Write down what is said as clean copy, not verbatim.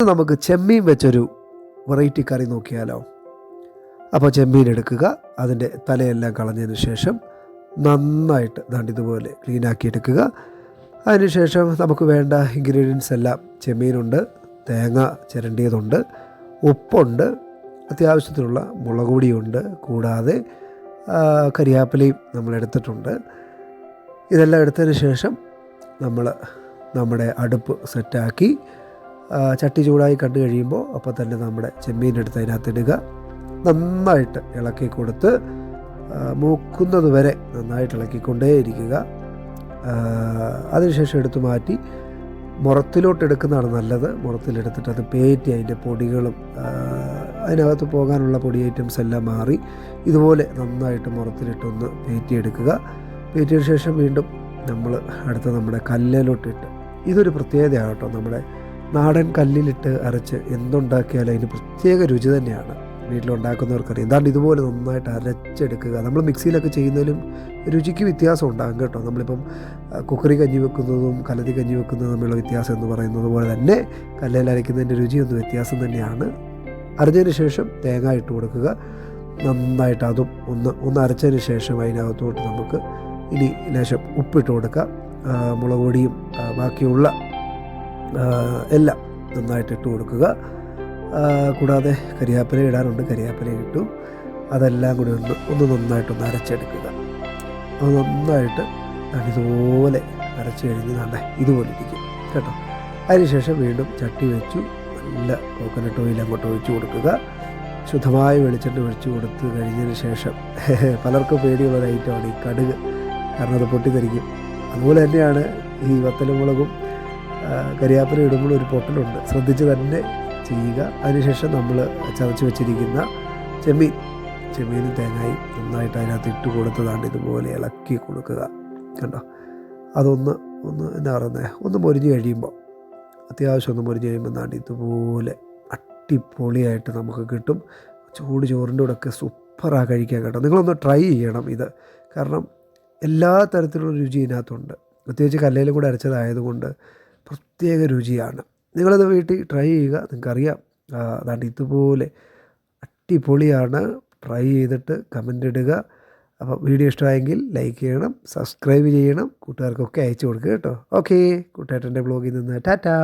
നമുക്ക് ചെമ്മീൻ വെച്ചൊരു വെറൈറ്റി കറി നോക്കിയാലോ. അപ്പോൾ ചെമ്മീൻ എടുക്കുക, അതിൻ്റെ തലയെല്ലാം കളഞ്ഞതിന് ശേഷം നന്നായിട്ട് ഇതുപോലെ ക്ലീനാക്കി എടുക്കുക. അതിനുശേഷം നമുക്ക് വേണ്ട ഇൻഗ്രീഡിയൻസ് എല്ലാം ചെമ്മീനുണ്ട്, തേങ്ങ ചിരണ്ടിയതുണ്ട്, ഉപ്പുണ്ട്, അത്യാവശ്യത്തിനുള്ള മുളക് പൊടിയുണ്ട്, കൂടാതെ കരിയാപ്പിലയും നമ്മൾ എടുത്തിട്ടുണ്ട്. ഇതെല്ലാം എടുത്തതിന് ശേഷം നമ്മൾ നമ്മുടെ അടുപ്പ് സെറ്റാക്കി ചട്ടി ചൂടായി കണ്ടു കഴിയുമ്പോൾ അപ്പോൾ തന്നെ നമ്മുടെ ചെമ്മീൻ എടുത്ത് അതിനകത്തിടുക. നന്നായിട്ട് ഇളക്കി കൊടുത്ത് മൂക്കുന്നത് വരെ നന്നായിട്ട് ഇളക്കിക്കൊണ്ടേയിരിക്കുക. അതിനുശേഷം എടുത്തു മാറ്റി മുറത്തിലോട്ട് എടുക്കുന്നതാണ് നല്ലത്. മുറത്തിലെടുത്തിട്ട് അത് പേറ്റി അതിൻ്റെ പൊടികളും അതിനകത്ത് പോകാനുള്ള പൊടി ഐറ്റംസ് എല്ലാം മാറി ഇതുപോലെ നന്നായിട്ട് മുറത്തിലിട്ടൊന്ന് പേറ്റിയെടുക്കുക. പേറ്റിയതിന് ശേഷം വീണ്ടും നമ്മൾ നമ്മുടെ കല്ലിലോട്ടിട്ട്, ഇതൊരു പ്രത്യേകതയാണ് കേട്ടോ, നമ്മുടെ നാടൻ കല്ലിലിട്ട് അരച്ച് എന്തുണ്ടാക്കിയാലും അതിന് പ്രത്യേക രുചി തന്നെയാണ്. വീട്ടിലുണ്ടാക്കുന്നവർക്കറിയാം. എന്താണ് ഇതുപോലെ നന്നായിട്ട് അരച്ചെടുക്കുക. നമ്മൾ മിക്സിയിലൊക്കെ ചെയ്യുന്നതിലും രുചിക്ക് വ്യത്യാസം ഉണ്ടാകും കേട്ടോ. നമ്മളിപ്പം കുക്കറി കഞ്ഞി വെക്കുന്നതും കലത്തി കഞ്ഞി വെക്കുന്നതും തമ്മിലുള്ള വ്യത്യാസം എന്ന് പറയുന്നത് പോലെ തന്നെ കല്ലിൽ അരയ്ക്കുന്നതിൻ്റെ രുചിയൊന്ന് വ്യത്യാസം തന്നെയാണ്. അരച്ചതിന് ശേഷം തേങ്ങ ഇട്ട് കൊടുക്കുക. നന്നായിട്ട് അതും ഒന്ന് അരച്ചതിന് ശേഷം അതിനകത്തോട്ട് നമുക്ക് ഇനി ലേശം ഉപ്പിട്ട് കൊടുക്കുക. മുളക് പൊടിയും ബാക്കിയുള്ള എല്ലാം നന്നായിട്ട് ഇട്ട് കൊടുക്കുക. കൂടാതെ കരിയാപ്പില ഇടാനുണ്ട്, കരിയാപ്പില ഇട്ടു. അതെല്ലാം കൂടി ഒന്ന് നന്നായിട്ടൊന്ന് അരച്ചെടുക്കുക. അത് നന്നായിട്ട് ഇതുപോലെ അരച്ച് കഴിഞ്ഞ് ഇതുപോലെ ഇരിക്കും കേട്ടോ. അതിനുശേഷം വീണ്ടും ചട്ടി വെച്ചു നല്ല കോക്കനട്ട് ഓയിൽ അങ്ങോട്ട് ഒഴിച്ചു കൊടുക്കുക. ശുദ്ധമായ വെളിച്ചെണ്ണ ഒഴിച്ചു കൊടുത്ത് കഴിഞ്ഞതിന് ശേഷം പലർക്കും പേടിയുള്ള ഐറ്റമാണ് ഈ കടുക്, കാരണം അത് പൊട്ടിത്തെറിക്കും. അതുപോലെ തന്നെയാണ് ഈ വത്തലമുളകും കരിയാപ്പില ഇടുമ്പോൾ ഒരു പൊട്ടലുണ്ട്, ശ്രദ്ധിച്ച് തന്നെ ചെയ്യുക. അതിനുശേഷം നമ്മൾ ചതച്ച് വെച്ചിരിക്കുന്ന ചെമ്മീനും തേങ്ങയും നന്നായിട്ട് അതിനകത്ത് ഇട്ട് കൊടുത്തതാണ് ഇതുപോലെ ഇളക്കി കൊടുക്കുക കണ്ടോ. അതൊന്ന് എന്താ പറയുന്നത്, ഒന്ന് മൊരിഞ്ഞ് കഴിയുമ്പോൾ, അത്യാവശ്യം ഒന്ന് മൊരിഞ്ഞ് കഴിയുമ്പോൾ ഇതുപോലെ അടിപൊളിയായിട്ട് നമുക്ക് കിട്ടും. ചൂട് ചോറിൻ്റെ കൂടെ ഒക്കെ സൂപ്പറായി കഴിക്കാൻ കേട്ടോ. നിങ്ങളൊന്ന് ട്രൈ ചെയ്യണം ഇത്, കാരണം എല്ലാ തരത്തിലുള്ള രുചി ഇതിനകത്തുണ്ട്. പ്രത്യേകിച്ച് കല്ലിലും കൂടെ അരച്ചതായതുകൊണ്ട് പ്രത്യേക രുചിയാണ്. നിങ്ങളത് വീട്ടിൽ ട്രൈ ചെയ്യുക, നിങ്ങൾക്കറിയാം. ഇതുപോലെ അടിപൊളിയാണ്. ട്രൈ ചെയ്തിട്ട് കമൻ്റ് ഇടുക. അപ്പോൾ വീഡിയോ ഇഷ്ടമായെങ്കിൽ ലൈക്ക് ചെയ്യണം, സബ്സ്ക്രൈബ് ചെയ്യണം, കൂട്ടുകാർക്കൊക്കെ അയച്ചു കൊടുക്കുക കേട്ടോ. ഓക്കെ, കൂട്ടുകാരൻ്റെ ബ്ലോഗിൽ നിന്ന് ടാറ്റാ.